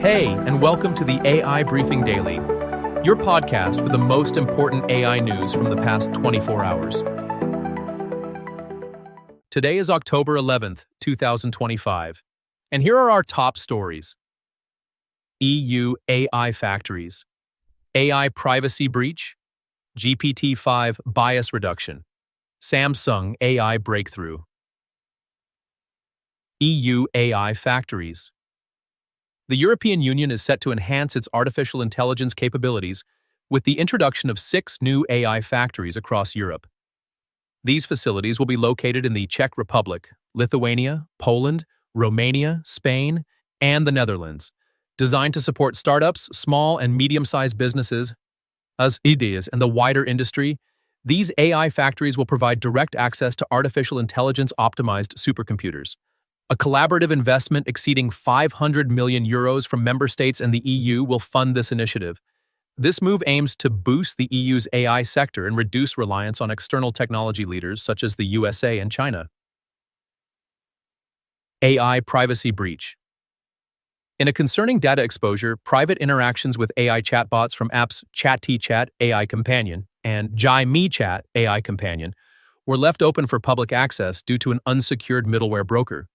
Hey, and welcome to the AI Briefing Daily, your podcast for the most important AI news from the past 24 hours. Today is October 11th, 2025, and here are our top stories. EU AI factories, AI privacy breach, GPT-5 bias reduction, Samsung AI breakthrough. EU AI factories. The European Union is set to enhance its artificial intelligence capabilities with the introduction of 6 new AI factories across Europe. These facilities will be located in the Czech Republic, Lithuania, Poland, Romania, Spain, and the Netherlands, designed to support startups, small and medium-sized businesses, as ideas, and the wider industry. These AI factories will provide direct access to artificial intelligence-optimized supercomputers. A collaborative investment exceeding €500 million from member states and the EU will fund this initiative. This move aims to boost the EU's AI sector and reduce reliance on external technology leaders such as the USA and China. AI privacy breach. In a concerning data exposure, private interactions with AI chatbots from apps ChatT-Chat AI Companion and JaiMeChat AI Companion were left open for public access due to an unsecured middleware broker.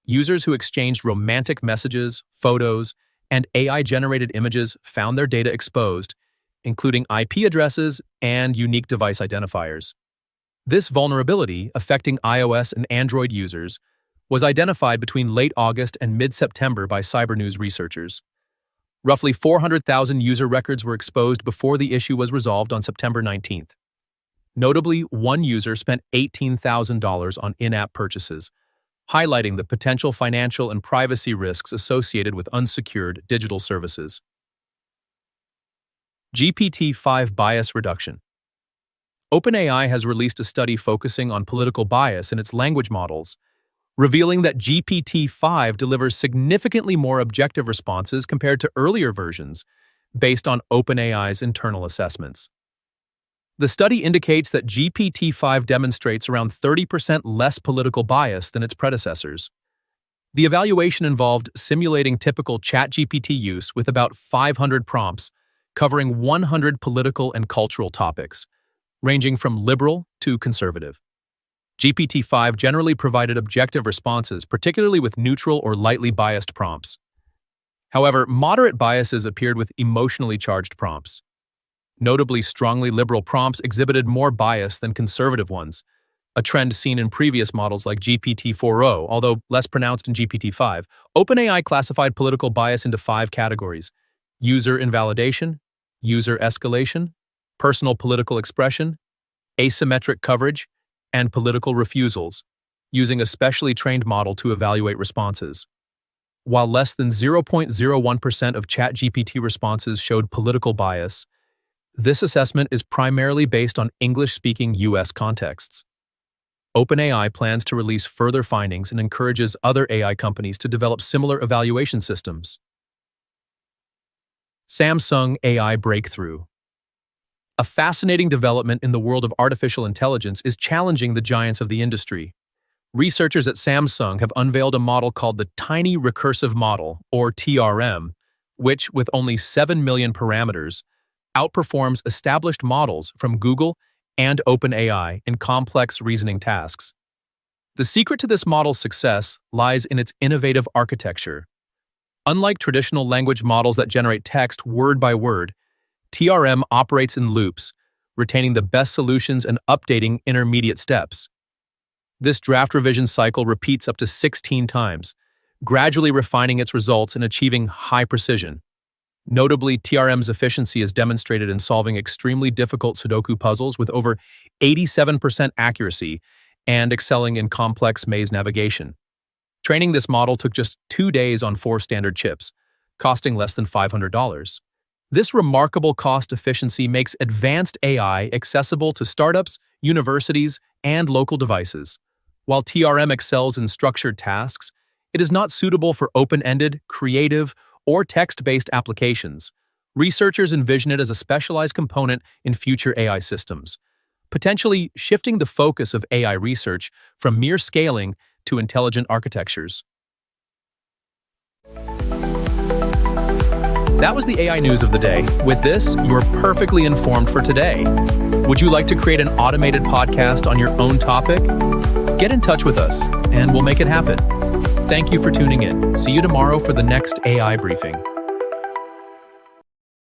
Users who exchanged romantic messages, photos, and AI-generated images found their data exposed, including IP addresses and unique device identifiers. This vulnerability, affecting iOS and Android users, was identified between late August and mid-September by Cybernews researchers. Roughly 400,000 user records were exposed before the issue was resolved on September 19th. Notably, one user spent $18,000 on in-app purchases, highlighting the potential financial and privacy risks associated with unsecured digital services. GPT-5 bias reduction. OpenAI has released a study focusing on political bias in its language models, revealing that GPT-5 delivers significantly more objective responses compared to earlier versions, based on OpenAI's internal assessments. The study indicates that GPT-5 demonstrates around 30% less political bias than its predecessors. The evaluation involved simulating typical ChatGPT use with about 500 prompts, covering 100 political and cultural topics, ranging from liberal to conservative. GPT-5 generally provided objective responses, particularly with neutral or lightly biased prompts. However, moderate biases appeared with emotionally charged prompts. Notably, strongly liberal prompts exhibited more bias than conservative ones, a trend seen in previous models like GPT-4o, although less pronounced in GPT-5. OpenAI classified political bias into 5 categories: user invalidation, user escalation, personal political expression, asymmetric coverage, and political refusals, using a specially trained model to evaluate responses. While less than 0.01% of ChatGPT responses showed political bias, this assessment is primarily based on English-speaking U.S. contexts. OpenAI plans to release further findings and encourages other AI companies to develop similar evaluation systems. Samsung AI breakthrough. A fascinating development in the world of artificial intelligence is challenging the giants of the industry. Researchers at Samsung have unveiled a model called the Tiny Recursive Model, or TRM, which, with only 7 million parameters, outperforms established models from Google and OpenAI in complex reasoning tasks. The secret to this model's success lies in its innovative architecture. Unlike traditional language models that generate text word by word, TRM operates in loops, retaining the best solutions and updating intermediate steps. This draft revision cycle repeats up to 16 times, gradually refining its results and achieving high precision. Notably, TRM's efficiency is demonstrated in solving extremely difficult Sudoku puzzles with over 87% accuracy and excelling in complex maze navigation. Training this model took just 2 days on 4 standard chips, costing less than $500. This remarkable cost efficiency makes advanced AI accessible to startups, universities, and local devices. While TRM excels in structured tasks, it is not suitable for open-ended, creative, or text-based applications. Researchers envision it as a specialized component in future AI systems, potentially shifting the focus of AI research from mere scaling to intelligent architectures. That was the AI news of the day. With this, you're perfectly informed for today. Would you like to create an automated podcast on your own topic? Get in touch with us, and we'll make it happen. Thank you for tuning in. See you tomorrow for the next AI briefing.